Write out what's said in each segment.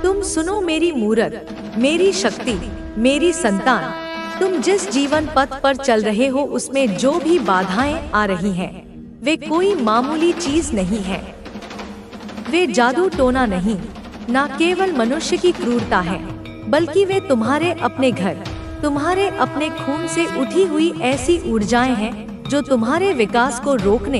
तुम सुनो मेरी मूरत, मेरी शक्ति, मेरी संतान। तुम जिस जीवन पथ पर चल रहे हो उसमें जो भी बाधाएं आ रही हैं, वे कोई मामूली चीज नहीं है। वे जादू टोना नहीं, न केवल मनुष्य की क्रूरता है, बल्कि वे तुम्हारे अपने घर, तुम्हारे अपने खून से उठी हुई ऐसी ऊर्जाएं हैं जो तुम्हारे विकास को रोकने,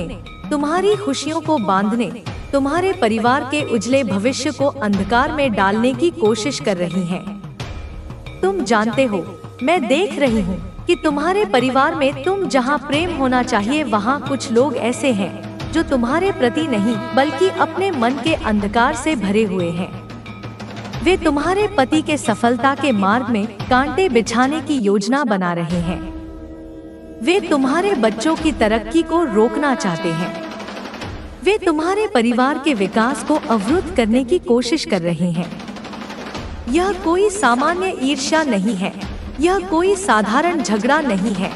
तुम्हारी खुशियों को बांधने, तुम्हारे परिवार के उजले भविष्य को अंधकार में डालने की कोशिश कर रही हैं। तुम जानते हो, मैं देख रही हूँ कि तुम्हारे परिवार में तुम जहाँ प्रेम होना चाहिए वहाँ कुछ लोग ऐसे हैं जो तुम्हारे प्रति नहीं बल्कि अपने मन के अंधकार से भरे हुए हैं। वे तुम्हारे पति के सफलता के मार्ग में कांटे बिछाने की योजना बना रहे हैं। वे तुम्हारे बच्चों की तरक्की को रोकना चाहते हैं। वे तुम्हारे परिवार के विकास को अवरुद्ध करने की कोशिश कर रहे हैं। यह कोई सामान्य ईर्ष्या नहीं है, यह कोई साधारण झगड़ा नहीं है।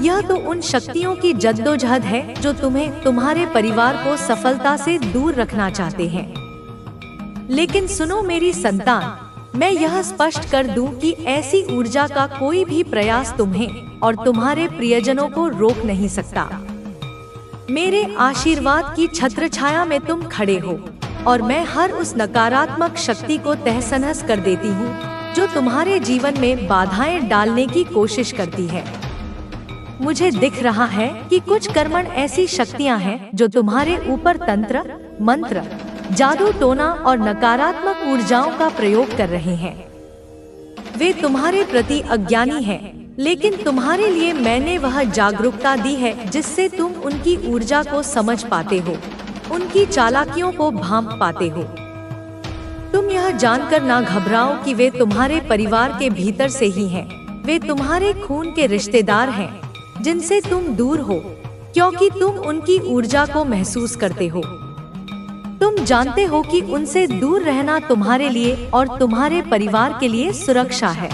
यह तो उन शक्तियों की जद्दोजहद है जो तुम्हें, तुम्हारे परिवार को सफलता से दूर रखना चाहते हैं। लेकिन सुनो मेरी संतान, मैं यह स्पष्ट कर दूं कि ऐसी ऊर्जा का कोई भी प्रयास तुम्हें और तुम्हारे प्रियजनों को रोक नहीं सकता। मेरे आशीर्वाद की छत्रछाया में तुम खड़े हो और मैं हर उस नकारात्मक शक्ति को तहस-नहस कर देती हूँ जो तुम्हारे जीवन में बाधाएं डालने की कोशिश करती है। मुझे दिख रहा है कि कुछ कर्मण ऐसी शक्तियां हैं जो तुम्हारे ऊपर तंत्र, मंत्र, जादू टोना और नकारात्मक ऊर्जाओं का प्रयोग कर रहे हैं। वे तुम्हारे प्रति अज्ञानी हैं, लेकिन तुम्हारे लिए मैंने वह जागरूकता दी है जिससे तुम उनकी ऊर्जा को समझ पाते हो, उनकी चालाकियों को भांप पाते हो। तुम यह जानकर ना घबराओ कि वे तुम्हारे परिवार के भीतर से ही हैं। वे तुम्हारे खून के रिश्तेदार हैं जिनसे तुम दूर हो, क्योंकि तुम उनकी ऊर्जा को महसूस करते हो। तुम जानते हो कि उनसे दूर रहना तुम्हारे लिए और तुम्हारे परिवार के लिए सुरक्षा है।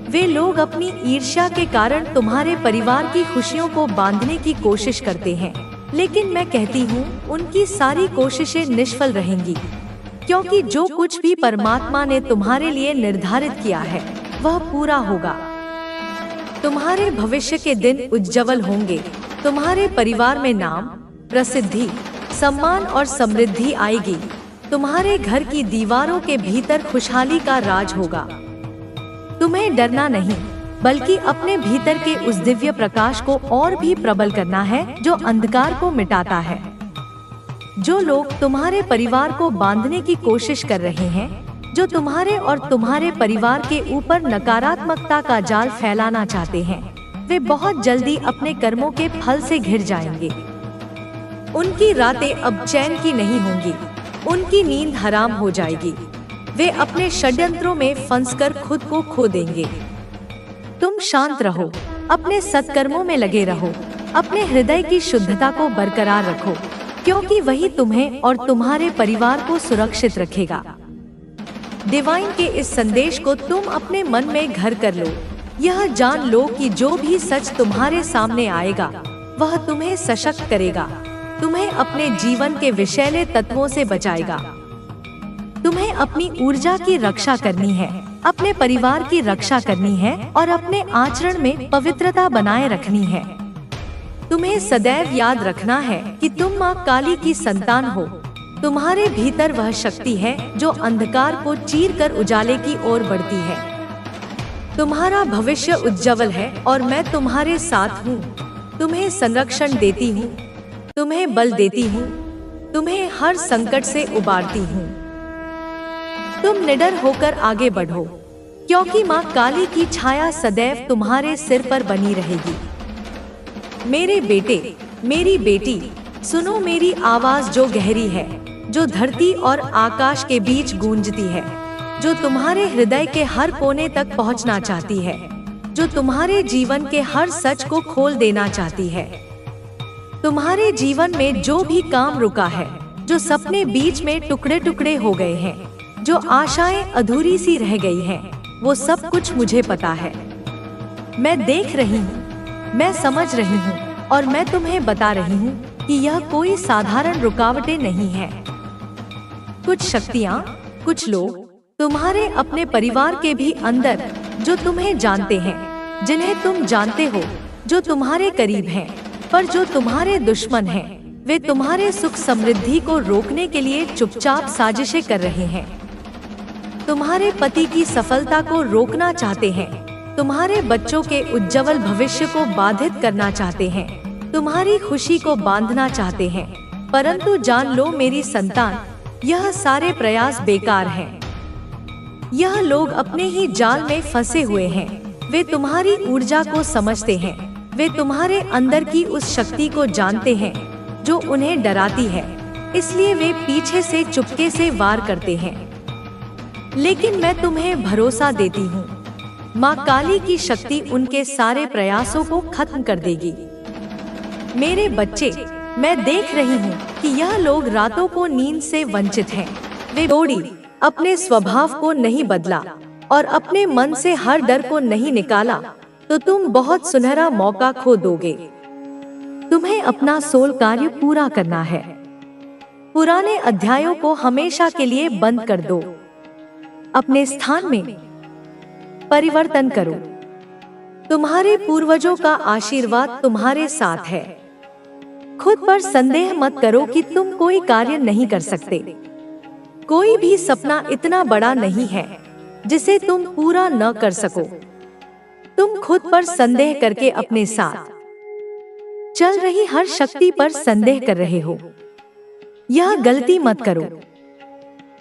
वे लोग अपनी ईर्ष्या के कारण तुम्हारे परिवार की खुशियों को बांधने की कोशिश करते हैं, लेकिन मैं कहती हूँ उनकी सारी कोशिशें निष्फल रहेंगी, क्योंकि जो कुछ भी परमात्मा ने तुम्हारे लिए निर्धारित किया है वह पूरा होगा। तुम्हारे भविष्य के दिन उज्जवल होंगे। तुम्हारे परिवार में नाम, प्रसिद्धि, सम्मान और समृद्धि आएगी। तुम्हारे घर की दीवारों के भीतर खुशहाली का राज होगा। तुम्हें डरना नहीं, बल्कि अपने भीतर के उस दिव्य प्रकाश को और भी प्रबल करना है जो अंधकार को मिटाता है। जो लोग तुम्हारे परिवार को बांधने की कोशिश कर रहे हैं, जो तुम्हारे और तुम्हारे परिवार के ऊपर नकारात्मकता का जाल फैलाना चाहते हैं, वे बहुत जल्दी अपने कर्मों के फल से घिर जाएंगे। उनकी रातें अब चैन की नहीं होंगी, उनकी नींद हराम हो जाएगी। वे अपने षड्यंत्रों में फंसकर खुद को खो देंगे। तुम शांत रहो, अपने सत्कर्मों में लगे रहो, अपने हृदय की शुद्धता को बरकरार रखो, क्योंकि वही तुम्हें और तुम्हारे परिवार को सुरक्षित रखेगा। डिवाइन के इस संदेश को तुम अपने मन में घर कर लो। यह जान लो कि जो भी सच तुम्हारे सामने आएगा वह तुम्हें सशक्त करेगा, तुम्हें अपने जीवन के विषैले तत्वों से बचाएगा। तुम्हें अपनी ऊर्जा की रक्षा करनी है, अपने परिवार की रक्षा करनी है और अपने आचरण में पवित्रता बनाए रखनी है। तुम्हें सदैव याद रखना है कि तुम माँ काली की संतान हो। तुम्हारे भीतर वह शक्ति है जो अंधकार को चीरकर उजाले की ओर बढ़ती है। तुम्हारा भविष्य उज्जवल है और मैं तुम्हारे साथ हूँ। तुम्हें संरक्षण देती हूँ, तुम्हें बल देती हूँ, तुम्हें हर संकट से उबारती हूँ। तुम निडर होकर आगे बढ़ो, क्योंकि माँ काली की छाया सदैव तुम्हारे सिर पर बनी रहेगी। मेरे बेटे, मेरी बेटी, सुनो मेरी आवाज जो गहरी है, जो धरती और आकाश के बीच गूंजती है, जो तुम्हारे हृदय के हर कोने तक पहुंचना चाहती है, जो तुम्हारे जीवन के हर सच को खोल देना चाहती है। तुम्हारे जीवन में जो भी काम रुका है, जो सपने बीच में टुकड़े टुकड़े हो गए हैं, जो आशाएं अधूरी सी रह गई हैं, वो सब कुछ मुझे पता है। मैं देख रही हूँ, मैं समझ रही हूँ और मैं तुम्हें बता रही हूँ कि यह कोई साधारण रुकावटें नहीं है। कुछ शक्तियाँ, कुछ लोग, तुम्हारे अपने परिवार के भी अंदर, जो तुम्हें जानते हैं, जिन्हें तुम जानते हो, जो तुम्हारे करीब हैं, पर जो तुम्हारे दुश्मन हैं, वे तुम्हारे सुख समृद्धि को रोकने के लिए चुपचाप साजिशें कर रहे हैं। तुम्हारे पति की सफलता को रोकना चाहते हैं, तुम्हारे बच्चों के उज्जवल भविष्य को बाधित करना चाहते हैं, तुम्हारी खुशी को बांधना चाहते हैं। परंतु जान लो मेरी संतान, यह सारे प्रयास बेकार हैं। यह लोग अपने ही जाल में फंसे हुए हैं। वे तुम्हारी ऊर्जा को समझते हैं, वे तुम्हारे अंदर की उस शक्ति को जानते हैं जो उन्हें डराती है, इसलिए वे पीछे से चुपके से वार करते हैं। लेकिन मैं तुम्हें भरोसा देती हूँ, माँ काली की शक्ति उनके सारे प्रयासों को खत्म कर देगी। मेरे बच्चे, मैं देख रही हूँ कि यह लोग रातों को नींद से वंचित हैं। वे तोड़ी अपने स्वभाव को नहीं बदला और अपने मन से हर डर को नहीं निकाला, तो तुम बहुत सुनहरा मौका खो दोगे। तुम्हें अपना सोल कार्य पूरा करना है। पुराने अध्यायों को हमेशा के लिए बंद कर दो। अपने स्थान में परिवर्तन करो। तुम्हारे पूर्वजों का आशीर्वाद तुम्हारे साथ है। खुद पर संदेह मत करो कि तुम कोई कार्य नहीं कर सकते। कोई भी सपना इतना बड़ा नहीं है जिसे तुम पूरा न कर सको। तुम खुद पर संदेह करके अपने साथ चल रही हर शक्ति पर संदेह कर रहे हो। यह गलती मत करो।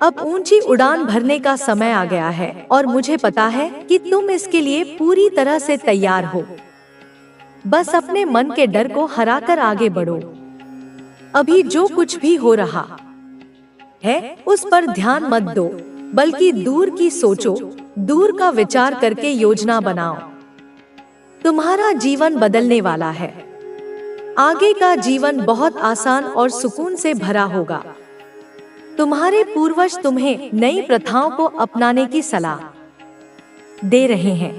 अब ऊंची उड़ान भरने का समय आ गया है और मुझे पता है कि तुम इसके लिए पूरी तरह से तैयार हो। बस अपने मन के डर को हराकर आगे बढ़ो। अभी जो कुछ भी हो रहा है उस पर ध्यान मत दो, बल्कि दूर की सोचो, दूर का विचार करके योजना बनाओ। तुम्हारा जीवन बदलने वाला है। आगे का जीवन बहुत आसान और सुकून से भरा होगा। तुम्हारे पूर्वज तुम्हें नई प्रथाओं को अपनाने की सलाह दे रहे हैं।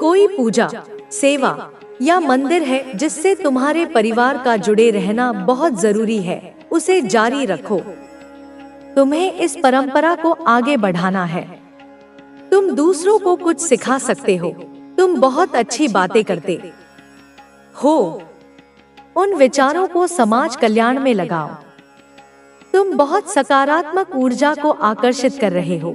कोई पूजा, सेवा या मंदिर है जिससे तुम्हारे परिवार का जुड़े रहना बहुत जरूरी है, उसे जारी रखो। तुम्हें इस परंपरा को आगे बढ़ाना है। तुम दूसरों को कुछ सिखा सकते हो। तुम बहुत अच्छी बातें करते हो। उन विचारों को समाज कल्याण में लगाओ। तुम बहुत सकारात्मक ऊर्जा को आकर्षित कर रहे हो।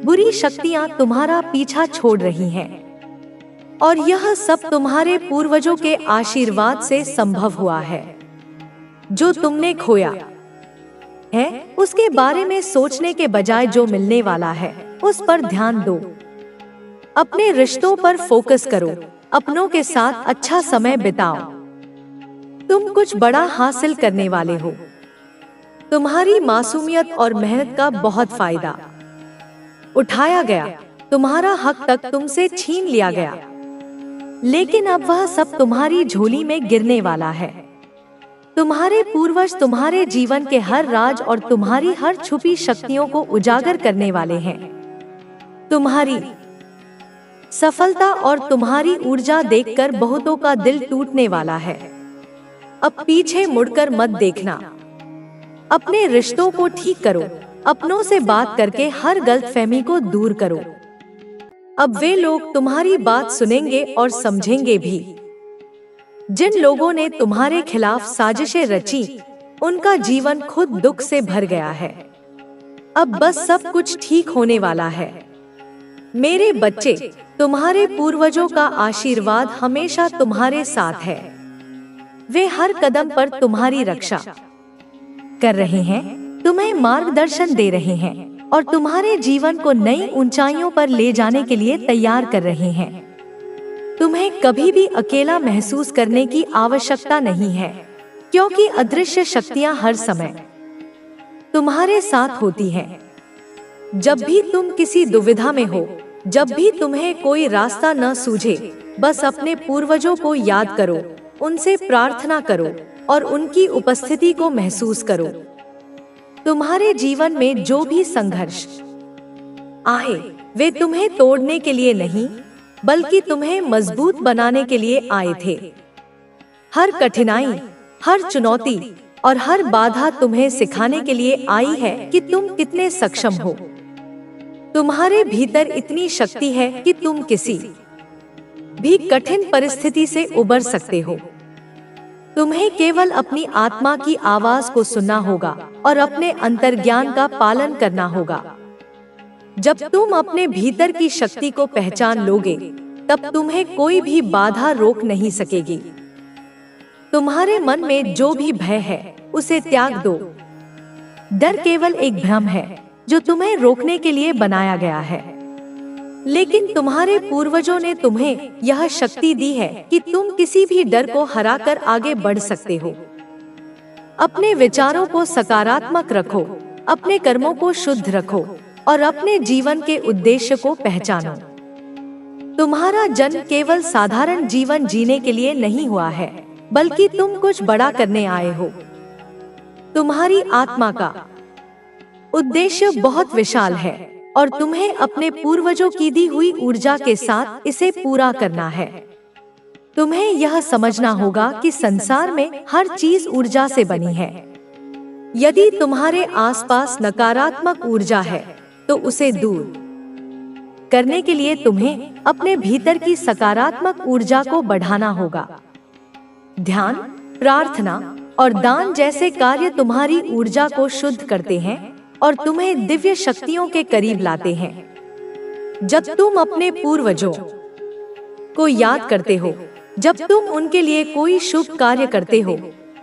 बुरी शक्तियां तुम्हारा पीछा छोड़ रही हैं, और यह सब तुम्हारे पूर्वजों के आशीर्वाद से संभव हुआ है। जो तुमने खोया है उसके बारे में सोचने के बजाय जो मिलने वाला है उस पर ध्यान दो। अपने रिश्तों पर फोकस करो। अपनों के साथ अच्छा समय बिताओ। तुम कुछ बड़ा हासिल करने वाले हो। तुम्हारी मासूमियत और मेहनत का बहुत फायदा उठाया गया। तुम्हारा हक तक तुमसे छीन लिया गया, लेकिन अब वह सब तुम्हारी झोली में गिरने वाला है। तुम्हारे पूर्वज तुम्हारे जीवन के हर राज और तुम्हारी हर छुपी शक्तियों को उजागर करने वाले हैं। तुम्हारी सफलता और तुम्हारी ऊर्जा देखकर बहुतों का दिल टूटने वाला है। अब पीछे मुड़कर मत देखना। अपने रिश्तों को ठीक करो। अपनों से बात करके हर गलतफहमी को दूर करो। अब वे लोग तुम्हारी बात सुनेंगे और समझेंगे भी। जिन लोगों ने तुम्हारे खिलाफ साजिशें रची, उनका जीवन खुद दुख से भर गया है। अब बस सब कुछ ठीक होने वाला है। मेरे बच्चे, तुम्हारे पूर्वजों का आशीर्वाद हमेशा तुम्हारे साथ है। वे हर कदम पर तुम्हारी रक्षा कर रहे हैं, तुम्हें मार्गदर्शन दे रहे हैं और तुम्हारे जीवन को नई ऊंचाइयों पर ले जाने के लिए तैयार कर रहे हैं। तुम्हें कभी भी अकेला महसूस करने की आवश्यकता नहीं है, क्योंकि अदृश्य शक्तियां हर समय तुम्हारे साथ होती हैं। जब भी तुम किसी दुविधा में हो, जब भी तुम्हें कोई रास्ता न सूझे, बस अपने पूर्वजों को याद करो, उनसे प्रार्थना करो और उनकी उपस्थिति को महसूस करो। तुम्हारे जीवन में जो भी संघर्ष आए, वे तुम्हें तोड़ने के लिए नहीं, बल्कि तुम्हें मजबूत बनाने के लिए आए थे। हर कठिनाई, हर चुनौती और हर बाधा तुम्हें सिखाने के लिए आई है कि तुम कितने सक्षम हो। तुम्हारे भीतर इतनी शक्ति है कि तुम किसी भी कठिन परिस्थिति से उबर सकते हो। तुम्हें केवल अपनी आत्मा की आवाज को सुनना होगा और अपने अंतर्ज्ञान का पालन करना होगा। जब तुम अपने भीतर की शक्ति को पहचान लोगे, तब तुम्हें कोई भी बाधा रोक नहीं सकेगी। तुम्हारे मन में जो भी भय है, उसे त्याग दो। डर केवल एक भ्रम है जो तुम्हें रोकने के लिए बनाया गया है। लेकिन तुम्हारे पूर्वजों ने तुम्हें यह शक्ति दी है कि तुम किसी भी डर को हराकर आगे बढ़ सकते हो। अपने विचारों को सकारात्मक रखो, अपने कर्मों को शुद्ध रखो और अपने जीवन के उद्देश्य को पहचानो। तुम्हारा जन्म केवल साधारण जीवन जीने के लिए नहीं हुआ है, बल्कि तुम कुछ बड़ा करने आए हो। तुम्हारी आत्मा का उद्देश्य बहुत विशाल है और तुम्हें अपने पूर्वजों की दी हुई ऊर्जा के साथ इसे पूरा करना है। तुम्हें यह समझना होगा कि संसार में हर चीज ऊर्जा से बनी है। यदि तुम्हारे आसपास नकारात्मक ऊर्जा है, तो उसे दूर करने के लिए तुम्हें अपने भीतर की सकारात्मक ऊर्जा को बढ़ाना होगा। ध्यान, प्रार्थना और दान जैसे कार्य तुम्हारी ऊर्जा को शुद्ध करते हैं और तुम्हें दिव्य शक्तियों के करीब लाते हैं। जब तुम अपने पूर्वजों को याद करते हो, जब तुम उनके लिए कोई शुभ कार्य करते हो,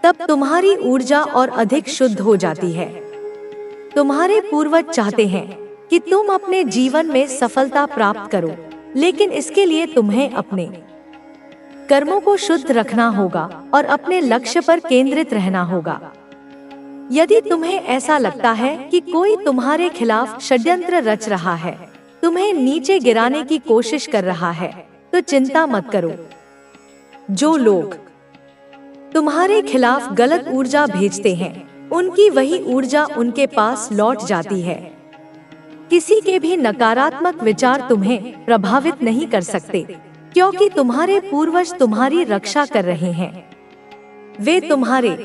तब तुम्हारी ऊर्जा और अधिक शुद्ध हो जाती है। तुम्हारे पूर्वज चाहते हैं कि तुम अपने जीवन में सफलता प्राप्त करो, लेकिन इसके लिए तुम्हें अपने कर्मों को शुद्ध रखना होगा और अपने लक्ष्य पर केंद्रित रहना होगा। यदि तुम्हें ऐसा लगता है कि कोई तुम्हारे खिलाफ षड्यंत्र रच रहा है, तुम्हें नीचे गिराने की कोशिश कर रहा है, तो चिंता मत करो। जो लोग तुम्हारे खिलाफ गलत ऊर्जा भेजते हैं, उनकी वही ऊर्जा उनके पास लौट जाती है। किसी के भी नकारात्मक विचार तुम्हें प्रभावित नहीं कर सकते, क्योंकि तुम्हारे पूर्वज तुम्हारी रक्षा कर रहे हैं। वे तुम्हारे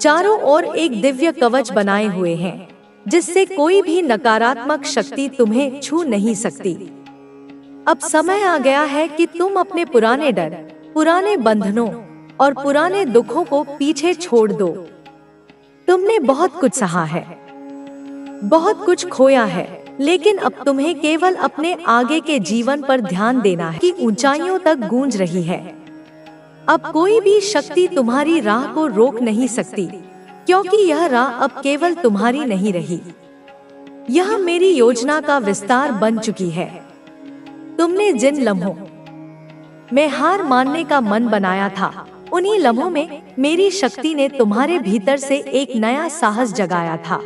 चारों ओर एक दिव्य कवच बनाए हुए हैं, जिससे कोई भी नकारात्मक शक्ति तुम्हें छू नहीं सकती। अब समय आ गया है कि तुम अपने पुराने डर, पुराने बंधनों और पुराने दुखों को पीछे छोड़ दो। तुमने बहुत कुछ सहा है, बहुत कुछ खोया है, लेकिन अब तुम्हें केवल अपने आगे के जीवन पर ध्यान देना है कि ऊंचाइयों तक गूंज रही है। अब कोई भी शक्ति तुम्हारी राह को रोक नहीं सकती, क्योंकि यह राह अब केवल तुम्हारी नहीं रही। यह मेरी योजना का विस्तार बन चुकी है। तुमने जिन लम्हों में हार मानने का मन बनाया था, उन्हीं लम्हों में मेरी शक्ति ने तुम्हारे भीतर से एक नया साहस जगाया था।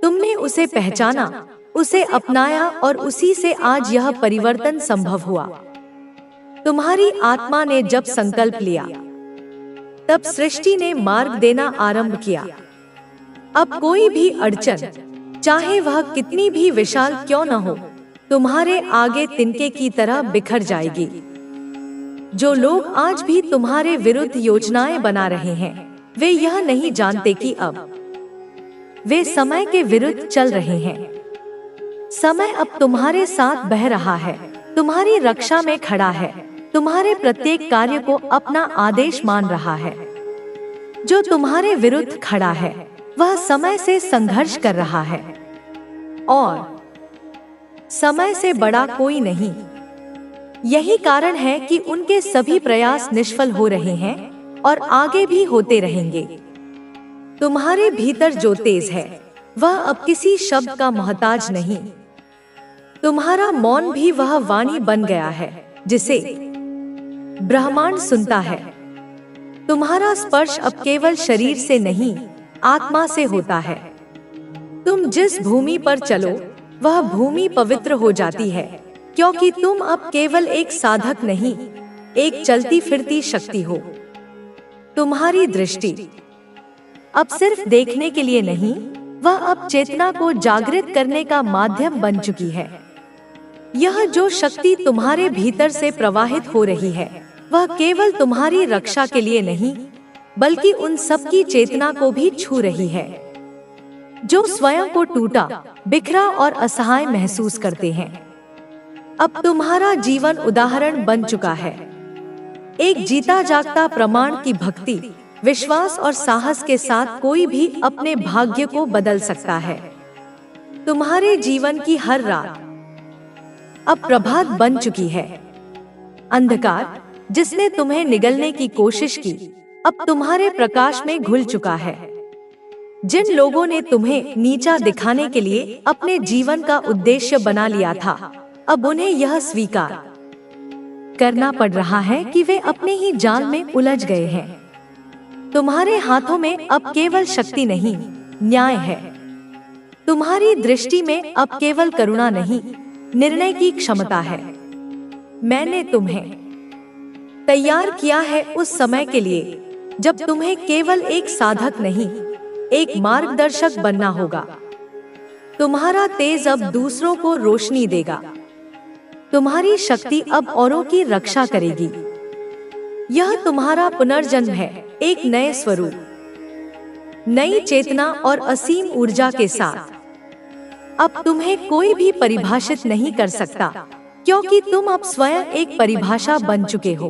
तुमने उसे पहचाना, उसे अपनाया और उसी से आज यह परिवर्तन संभव हुआ। तुम्हारी आत्मा ने जब संकल्प लिया, तब सृष्टि ने मार्ग देना आरंभ किया। अब कोई भी अड़चन, चाहे वह कितनी भी विशाल क्यों न हो, तुम्हारे आगे तिनके की तरह बिखर जाएगी। जो लोग आज भी तुम्हारे विरुद्ध योजनाएं बना रहे हैं, वे यह नहीं जानते कि अब वे समय के विरुद्ध चल रहे हैं। समय अब तुम्हारे साथ बह रहा है, तुम्हारी रक्षा में खड़ा है, तुम्हारे प्रत्येक कार्य को अपना आदेश मान रहा है। जो तुम्हारे विरुद्ध खड़ा है, वह समय से संघर्ष कर रहा है और समय से बड़ा कोई नहीं। यही कारण है कि उनके सभी प्रयास निष्फल हो रहे हैं और आगे भी होते रहेंगे। तुम्हारे भीतर जो तेज है, वह अब किसी शब्द का मोहताज नहीं। तुम्हारा मौन भी वह वाणी बन गया है जिसे ब्रह्मांड सुनता है। तुम्हारा स्पर्श अब केवल शरीर से नहीं, आत्मा से होता है। तुम जिस भूमि पर चलो, वह भूमि पवित्र हो जाती है, क्योंकि तुम अब केवल एक साधक नहीं, एक चलती फिरती शक्ति हो। तुम्हारी दृष्टि अब सिर्फ देखने के लिए नहीं, वह अब चेतना को जागृत करने का माध्यम बन चुकी है। यह जो शक्ति तुम्हारे भीतर से प्रवाहित हो रही है, वह केवल तुम्हारी रक्षा के लिए नहीं, बल्कि उन सब की चेतना को भी छू रही है। जो स्वयं को टूटा, बिखरा और असहाय महसूस करते हैं। अब तुम्हारा जीवन उदाहरण बन चुका है, एक जीता जागता प्रमाण की भक्ति, विश्वास और साहस के साथ कोई भी अपने भाग्य को बदल सकता है। तुम्हारे जीवन की हर रात अब प्रभात बन चुकी है। अंधकार जिसने तुम्हें निगलने की कोशिश की, अब तुम्हारे प्रकाश में घुल चुका है। जिन लोगों ने तुम्हें नीचा दिखाने के लिए अपने जीवन का उद्देश्य बना लिया था, अब उन्हें यह स्वीकार करना पड़ रहा है कि वे अपने ही जाल में उलझ गए हैं। तुम्हारे हाथों में अब केवल शक्ति नहीं, न्याय है। तुम्हारी दृष्टि में अब केवल करुणा नहीं, निर्णय की क्षमता है। मैंने तुम्हें तैयार किया है उस समय के लिए जब तुम्हें केवल एक साधक नहीं, एक मार्गदर्शक बनना होगा। तुम्हारा तेज अब दूसरों को रोशनी देगा। तुम्हारी शक्ति अब औरों की रक्षा करेगी। यह तुम्हारा पुनर्जन्म है, एक नए स्वरूप, नई चेतना और असीम ऊर्जा के साथ। अब तुम्हें कोई भी परिभाषित नहीं कर सकता, क्योंकि तुम अब स्वयं एक परिभाषा बन चुके हो।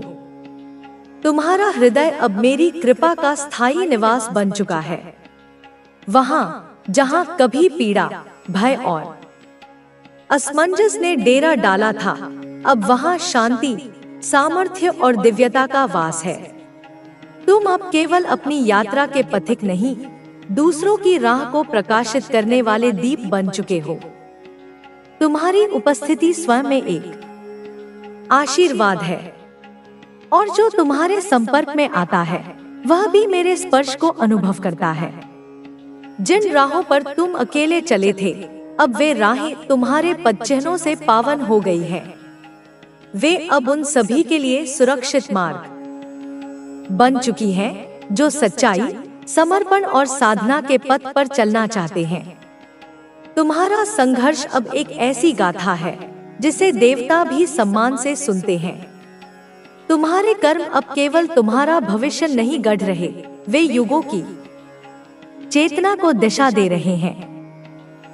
तुम्हारा हृदय अब मेरी कृपा का स्थायी निवास बन चुका है। वहां जहां कभी पीड़ा, भय और असमंजस ने डेरा डाला था, अब वहां शांति, सामर्थ्य और दिव्यता का वास है। तुम अब केवल अपनी यात्रा के पथिक नहीं, दूसरों की राह को प्रकाशित करने वाले दीप बन चुके हो। तुम्हारी उपस्थिति स्वयं में एक आशीर्वाद है, और जो तुम्हारे संपर्क में आता है वह भी मेरे स्पर्श को अनुभव करता है। जिन राहों पर तुम अकेले चले थे, अब वे राहें तुम्हारे पदचिह्नों से पावन हो गई हैं। वे अब उन सभी के लिए सुरक्षित मार्ग बन चुकी हैं जो सच्चाई, समर्पण और साधना के पथ पर चलना चाहते हैं। तुम्हारा संघर्ष अब एक ऐसी गाथा है जिसे देवता भी सम्मान से सुनते हैं। तुम्हारे कर्म अब केवल तुम्हारा भविष्य नहीं गढ़ रहे, वे युगों की चेतना को दिशा दे रहे हैं।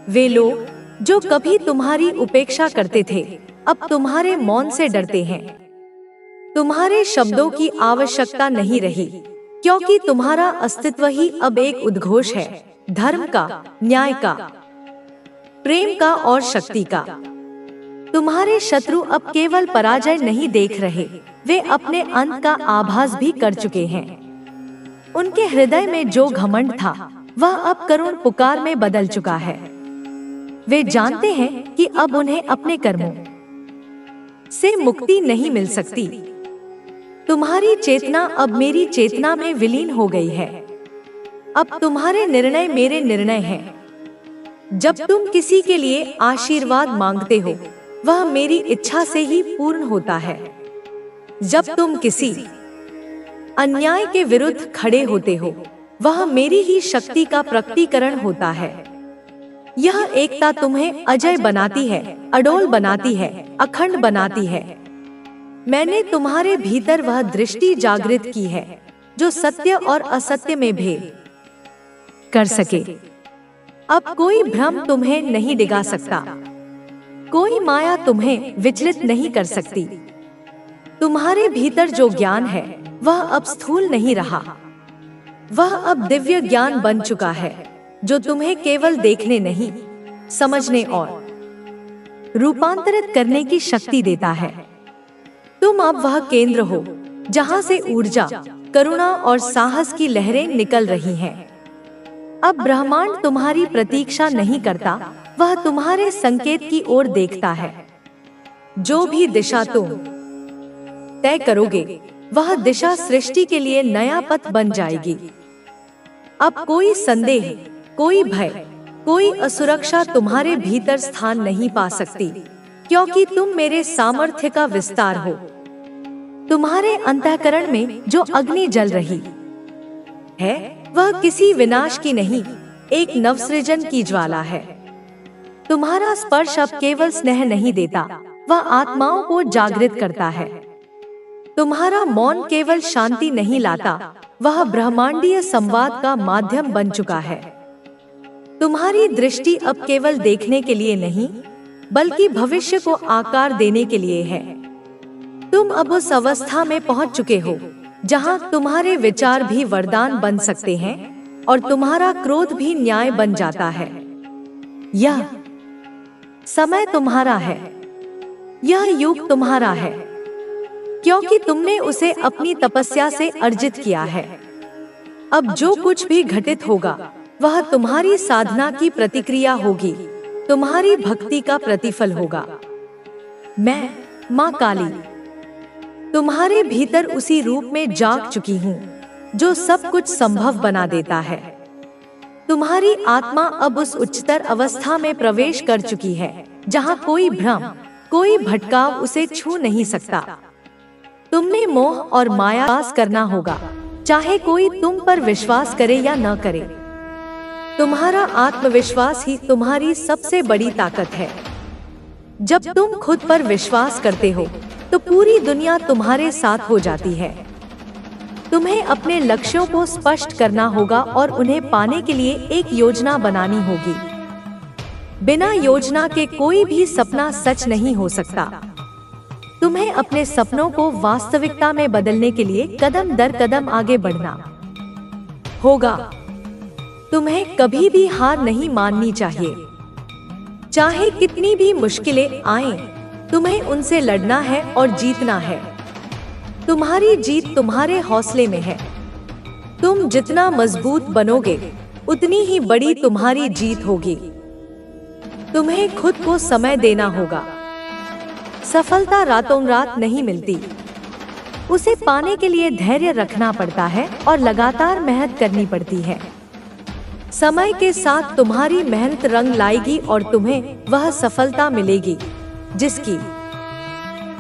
वे लोग जो कभी तुम्हारी उपेक्षा करते थे, अब तुम्हारे मौन से डरते हैं। तुम्हारे शब्दों की आवश्यकता नहीं रही, क्योंकि तुम्हारा अस्तित्व ही अब एक उद्घोष है, धर्म का, न्याय का, प्रेम का और शक्ति का। तुम्हारे शत्रु अब केवल पराजय नहीं देख रहे, वे अपने अंत का आभास भी कर चुके हैं। उनके हृदय में जो घमंड था, वह अब करुण पुकार में बदल चुका है। वे जानते हैं कि अब उन्हें अपने कर्मों से मुक्ति नहीं मिल सकती। तुम्हारी चेतना अब मेरी चेतना में विलीन हो गई है। अब तुम्हारे निर्णय मेरे निर्णय हैं। जब तुम किसी के लिए आशीर्वाद मांगते हो, वह मेरी इच्छा से ही पूर्ण होता है। जब तुम किसी अन्याय के विरुद्ध खड़े होते हो, वह मेरी ही शक्ति का प्रकटीकरण होता है। यह एकता तुम्हें अजय बनाती है, अडोल बनाती है, अखंड बनाती है। मैंने तुम्हारे भीतर वह दृष्टि जागृत की है जो सत्य और असत्य में भेद कर सके। अब कोई भ्रम तुम्हें नहीं डिगा सकता, कोई माया तुम्हें विचलित नहीं कर सकती। तुम्हारे भीतर जो ज्ञान है, वह अब स्थूल नहीं रहा, वह अब दिव्य ज्ञान बन चुका है, जो तुम्हें केवल देखने नहीं, समझने और रूपांतरित करने की शक्ति देता है। तुम अब वह केंद्र हो जहां से ऊर्जा, करुणा और साहस की लहरें निकल रही हैं। अब ब्रह्मांड तुम्हारी प्रतीक्षा नहीं करता, वह तुम्हारे संकेत की ओर देखता है। जो भी दिशा तुम तय करोगे, वह दिशा सृष्टि के लिए नया पथ बन जाएगी। अब कोई संदेह, कोई भय, कोई असुरक्षा तुम्हारे भीतर स्थान नहीं पा सकती, क्योंकि तुम मेरे सामर्थ्य का विस्तार हो। तुम्हारे अंतःकरण में जो अग्नि जल रही है, वह किसी विनाश की नहीं, एक नवसृजन की ज्वाला है। तुम्हारा स्पर्श अब केवल स्नेह नहीं देता, वह आत्माओं को जागृत करता है। तुम्हारा मौन केवल शांति नहीं लाता, वह ब्रह्मांडीय संवाद का माध्यम बन चुका है। तुम्हारी दृष्टि अब केवल देखने के लिए नहीं, बल्कि भविष्य को आकार देने के लिए है। तुम अब उस अवस्था में पहुंच चुके हो जहां तुम्हारे विचार भी वरदान बन सकते हैं और तुम्हारा क्रोध भी न्याय बन जाता है। यह समय तुम्हारा है, यह युग तुम्हारा है, क्योंकि तुमने उसे अपनी तपस्या से अर्जित किया है। अब जो कुछ भी घटित होगा वह तुम्हारी साधना की प्रतिक्रिया होगी, तुम्हारी भक्ति का प्रतिफल होगा। मैं माँ काली तुम्हारे भीतर उसी रूप में जाग चुकी हूँ जो सब कुछ संभव बना देता है। तुम्हारी आत्मा अब उस उच्चतर अवस्था में प्रवेश कर चुकी है जहाँ कोई भ्रम, कोई भटकाव उसे छू नहीं सकता। तुमने मोह और माया पास करना होगा, चाहे कोई तुम पर विश्वास करे या न करे। तुम्हारा आत्मविश्वास ही तुम्हारी सबसे बड़ी ताकत है। जब तुम खुद पर विश्वास करते हो तो पूरी दुनिया तुम्हारे साथ हो जाती है। तुम्हें अपने लक्ष्यों को स्पष्ट करना होगा और उन्हें पाने के लिए एक योजना बनानी होगी। बिना योजना के कोई भी सपना सच नहीं हो सकता। तुम्हें अपने सपनों को वास्तविकता में बदलने के लिए कदम दर कदम आगे बढ़ना होगा। तुम्हें कभी भी हार नहीं माननी चाहिए। चाहे कितनी भी मुश्किलें आएं, तुम्हें उनसे लड़ना है और जीतना है। तुम्हारी जीत तुम्हारे हौसले में है। तुम जितना मजबूत बनोगे, उतनी ही बड़ी तुम्हारी जीत होगी। तुम्हें खुद को समय देना होगा। सफलता रातों रात नहीं मिलती। उसे पाने के लिए धैर्य रखना पड़ता है और लगातार मेहनत करनी पड़ती है। समय के साथ तुम्हारी मेहनत रंग लाएगी और तुम्हें वह सफलता मिलेगी जिसकी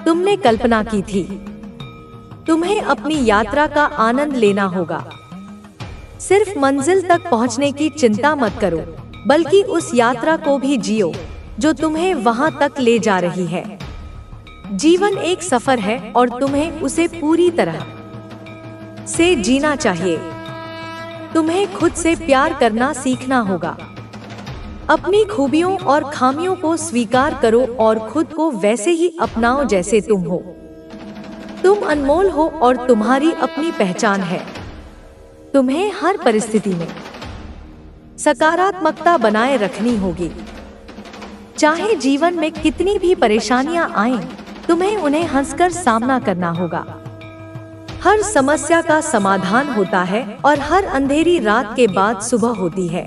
तुमने कल्पना की थी। तुम्हें अपनी यात्रा का आनंद लेना होगा। सिर्फ मंजिल तक पहुंचने की चिंता मत करो, बल्कि उस यात्रा को भी जियो जो तुम्हें वहां तक ले जा रही है। जीवन एक सफर है और तुम्हें उसे पूरी तरह से जीना चाहिए। तुम्हें खुद से प्यार करना सीखना होगा। अपनी खूबियों और खामियों को स्वीकार करो और खुद को वैसे ही अपनाओ जैसे तुम हो। तुम अनमोल हो और तुम्हारी अपनी पहचान है। तुम्हें हर परिस्थिति में सकारात्मकता बनाए रखनी होगी। चाहे जीवन में कितनी भी परेशानियां आएं, तुम्हें उन्हें हंसकर सामना करना होगा। हर समस्या का समाधान होता है और हर अंधेरी रात के बाद सुबह होती है।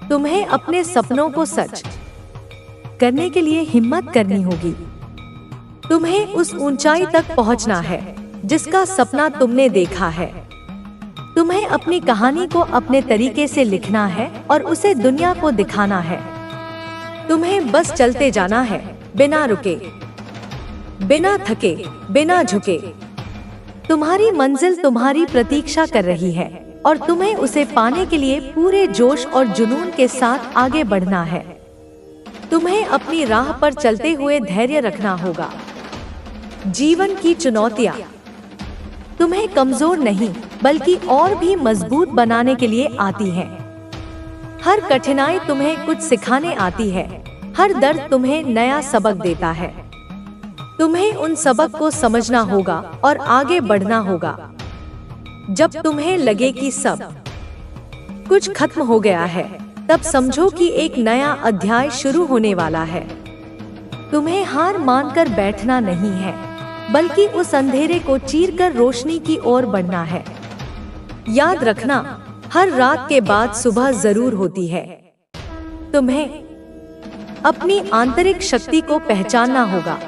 तुम्हें अपने सपनों को सच करने के लिए हिम्मत करनी होगी। तुम्हें उस ऊंचाई तक पहुंचना है जिसका सपना तुमने देखा है। तुम्हें अपनी कहानी को अपने तरीके से लिखना है और उसे दुनिया को दिखाना है। तुम्हें बस चलते जाना है, बिना रुके, बिना थके, बिना झुके। तुम्हारी मंजिल तुम्हारी प्रतीक्षा कर रही है और तुम्हें उसे पाने के लिए पूरे जोश और जुनून के साथ आगे बढ़ना है। तुम्हें अपनी राह पर चलते हुए धैर्य रखना होगा। जीवन की चुनौतियां तुम्हें कमजोर नहीं, बल्कि और भी मजबूत बनाने के लिए आती हैं। हर कठिनाई तुम्हें कुछ सिखाने आती है। हर दर्द तुम्हें नया सबक देता है। तुम्हें उन सबक को समझना होगा और आगे बढ़ना होगा। जब तुम्हें लगे कि सब कुछ खत्म हो गया है, तब समझो कि एक नया अध्याय शुरू होने वाला है। तुम्हें हार मानकर बैठना नहीं है, बल्कि उस अंधेरे को चीरकर रोशनी की ओर बढ़ना है। याद रखना, हर रात के बाद सुबह जरूर होती है। तुम्हें अपनी आंतरिक शक्ति को पहचानना होगा।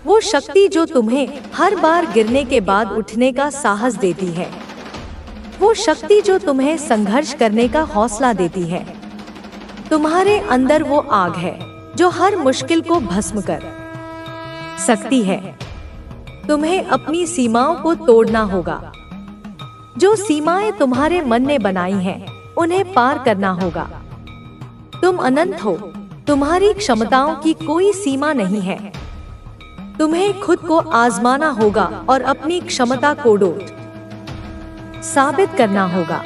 वो शक्ति जो तुम्हें हर बार गिरने के बाद उठने का साहस देती है। वो शक्ति जो तुम्हें संघर्ष करने का हौसला देती है। तुम्हारे अंदर वो आग है जो हर मुश्किल को भस्म कर सकती है। तुम्हें अपनी सीमाओं को तोड़ना होगा। जो सीमाएं तुम्हारे मन ने बनाई हैं, उन्हें पार करना होगा। तुम अनंत हो, तुम्हारी क्षमताओं की कोई सीमा नहीं है। तुम्हें खुद को आजमाना होगा और अपनी क्षमता को साबित करना होगा।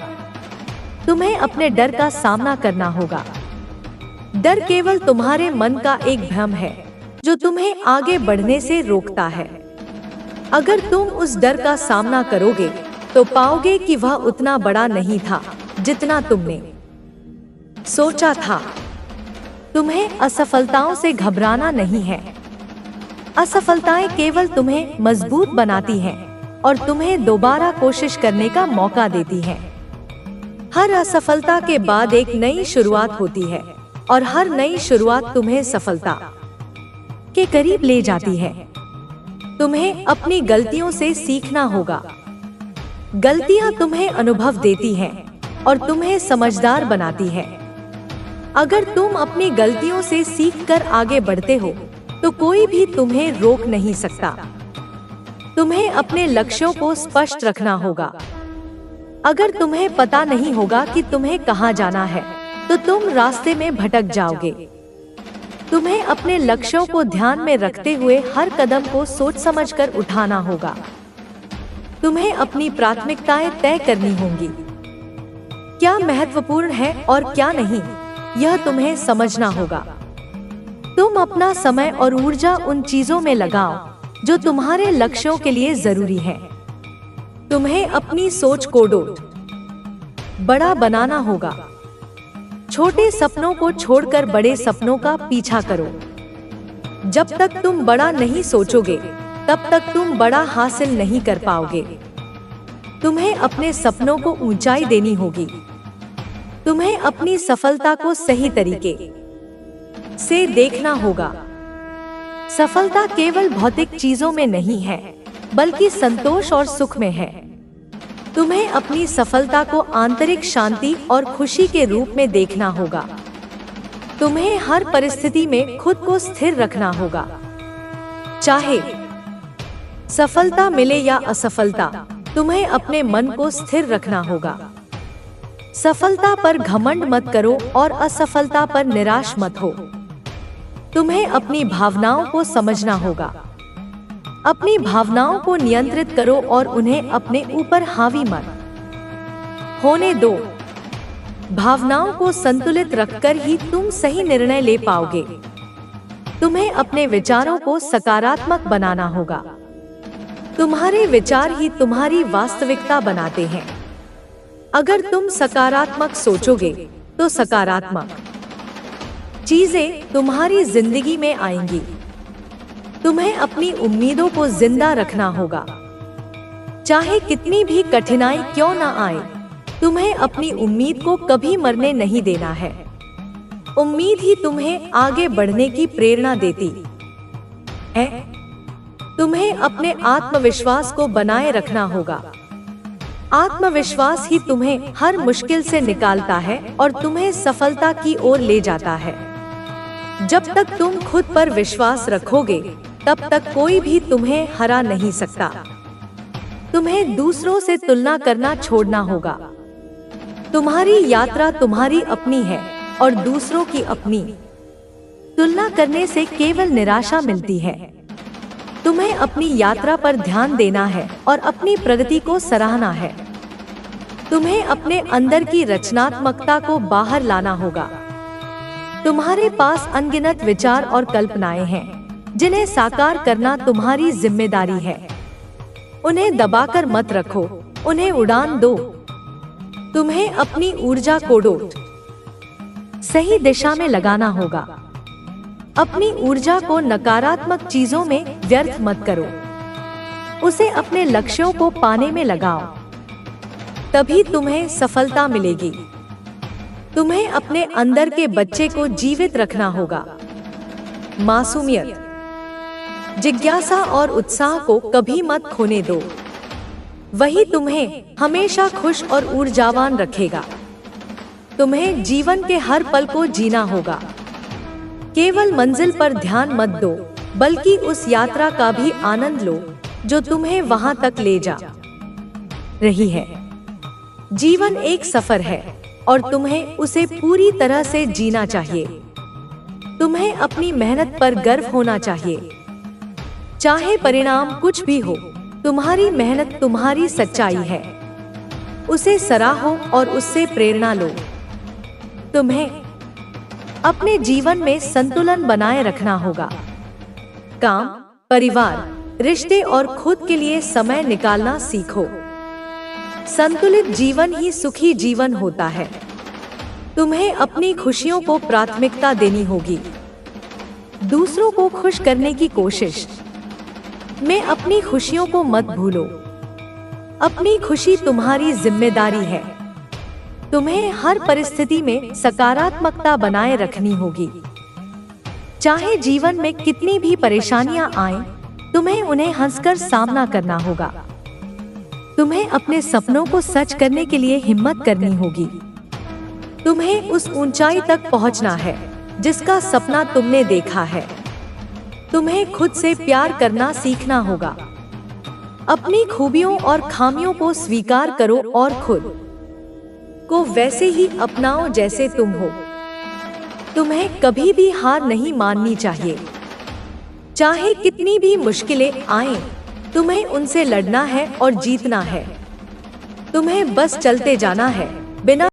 तुम्हें अपने डर का सामना करना होगा। डर केवल तुम्हारे मन का एक भ्रम है जो तुम्हें आगे बढ़ने से रोकता है। अगर तुम उस डर का सामना करोगे तो पाओगे कि वह उतना बड़ा नहीं था जितना तुमने सोचा था। तुम्हें असफलताओं से घबराना नहीं है। असफलताएं केवल तुम्हें मजबूत बनाती हैं और तुम्हें दोबारा कोशिश करने का मौका देती हैं। हर असफलता के बाद एक नई शुरुआत होती है और हर नई शुरुआत तुम्हें सफलता के करीब ले जाती है। तुम्हें अपनी गलतियों से सीखना होगा। गलतियां तुम्हें अनुभव देती हैं और तुम्हें समझदार बनाती हैं। अगर तुम अपनी गलतियों से सीखकर आगे बढ़ते हो तो कोई भी तुम्हें रोक नहीं सकता। तुम्हें अपने लक्ष्यों को स्पष्ट रखना होगा। अगर तुम्हें पता नहीं होगा कि तुम्हें कहां जाना है तो तुम रास्ते में भटक जाओगे। तुम्हें अपने लक्ष्यों को ध्यान में रखते हुए हर कदम को सोच समझकर उठाना होगा। तुम्हें अपनी प्राथमिकताएं तय करनी होंगी। क्या महत्वपूर्ण है और क्या नहीं, यह तुम्हें समझना होगा। तुम अपना समय और ऊर्जा उन चीजों में लगाओ जो तुम्हारे लक्ष्यों के लिए जरूरी है। तुम्हें अपनी सोच को बड़ा बनाना होगा। छोटे सपनों को छोड़कर बड़े सपनों का पीछा करो। जब तक तुम बड़ा नहीं सोचोगे तब तक तुम बड़ा हासिल नहीं कर पाओगे। तुम्हें अपने सपनों को ऊंचाई देनी होगी। तुम्हें अपनी सफलता को सही तरीके से देखना होगा। सफलता केवल भौतिक चीजों में नहीं है बल्कि संतोष और सुख में है। तुम्हें अपनी सफलता को आंतरिक शांति और खुशी के रूप में देखना होगा। तुम्हें हर परिस्थिति में खुद को स्थिर रखना होगा। चाहे सफलता मिले या असफलता, तुम्हें अपने मन को स्थिर रखना होगा। सफलता पर घमंड मत करो और असफलता पर निराश मत हो। तुम्हें अपनी भावनाओं को समझना होगा। अपनी भावनाओं को नियंत्रित करो और उन्हें अपने ऊपर हावी मत होने दो। भावनाओं को संतुलित रखकर ही तुम सही निर्णय ले पाओगे। तुम्हें अपने विचारों को सकारात्मक बनाना होगा। तुम्हारे विचार ही तुम्हारी वास्तविकता बनाते हैं। अगर तुम सकारात्मक सोचोगे तो सकारात्मक चीजें तुम्हारी जिंदगी में आएंगी। तुम्हें अपनी उम्मीदों को जिंदा रखना होगा। चाहे कितनी भी कठिनाई क्यों न आए, तुम्हें अपनी उम्मीद को कभी मरने नहीं देना है। उम्मीद ही तुम्हें आगे बढ़ने की प्रेरणा देती है। तुम्हें अपने आत्मविश्वास को बनाए रखना होगा। आत्मविश्वास ही तुम्हें हर मुश्किल से निकालता है और तुम्हें सफलता की ओर ले जाता है। जब तक तुम खुद पर विश्वास रखोगे तब तक कोई भी तुम्हें हरा नहीं सकता। तुम्हें दूसरों से तुलना करना छोड़ना होगा। तुम्हारी यात्रा तुम्हारी अपनी है और दूसरों की अपनी। तुलना करने से केवल निराशा मिलती है। तुम्हें अपनी यात्रा पर ध्यान देना है और अपनी प्रगति को सराहना है। तुम्हें अपने अंदर की रचनात्मकता को बाहर लाना होगा। तुम्हारे पास अनगिनत विचार और कल्पनाएं हैं जिन्हें साकार करना तुम्हारी जिम्मेदारी है। उन्हें दबाकर मत रखो, उन्हें उड़ान दो। तुम्हें अपनी ऊर्जा को सही दिशा में लगाना होगा। अपनी ऊर्जा को नकारात्मक चीजों में व्यर्थ मत करो। उसे अपने लक्ष्यों को पाने में लगाओ, तभी तुम्हें सफलता मिलेगी। तुम्हें अपने अंदर के बच्चे को जीवित रखना होगा। मासूमियत, जिज्ञासा और उत्साह को कभी मत खोने दो। वही तुम्हें हमेशा खुश और ऊर्जावान रखेगा। तुम्हें जीवन के हर पल को जीना होगा। केवल मंजिल पर ध्यान मत दो, बल्कि उस यात्रा का भी आनंद लो जो तुम्हें वहां तक ले जा रही है। जीवन एक सफर है और तुम्हें उसे पूरी तरह से जीना चाहिए। तुम्हें अपनी मेहनत पर गर्व होना चाहिए। चाहे परिणाम कुछ भी हो, तुम्हारी मेहनत तुम्हारी सच्चाई है। उसे सराहो और उससे प्रेरणा लो। तुम्हें अपने जीवन में संतुलन बनाए रखना होगा। काम, परिवार, रिश्ते और खुद के लिए समय निकालना सीखो। संतुलित जीवन ही सुखी जीवन होता है। तुम्हें अपनी खुशियों को प्राथमिकता देनी होगी। दूसरों को खुश करने की कोशिश में अपनी खुशियों को मत भूलो। अपनी खुशी तुम्हारी जिम्मेदारी है। तुम्हें हर परिस्थिति में सकारात्मकता बनाए रखनी होगी। चाहे जीवन में कितनी भी परेशानियां आएं, तुम्हें उन्हें हंसकर सामना करना होगा। तुम्हें अपने सपनों को सच करने के लिए हिम्मत करनी होगी। तुम्हें उस ऊंचाई तक पहुंचना है जिसका सपना तुमने देखा है। तुम्हें खुद से प्यार करना सीखना होगा। अपनी खूबियों और खामियों को स्वीकार करो और खुद को वैसे ही अपनाओ जैसे तुम हो। तुम्हें कभी भी हार नहीं माननी चाहिए। चाहे कितनी भी मुश्किलें आएं, तुम्हें उनसे लड़ना है और जीतना है। तुम्हें बस चलते जाना है, बिना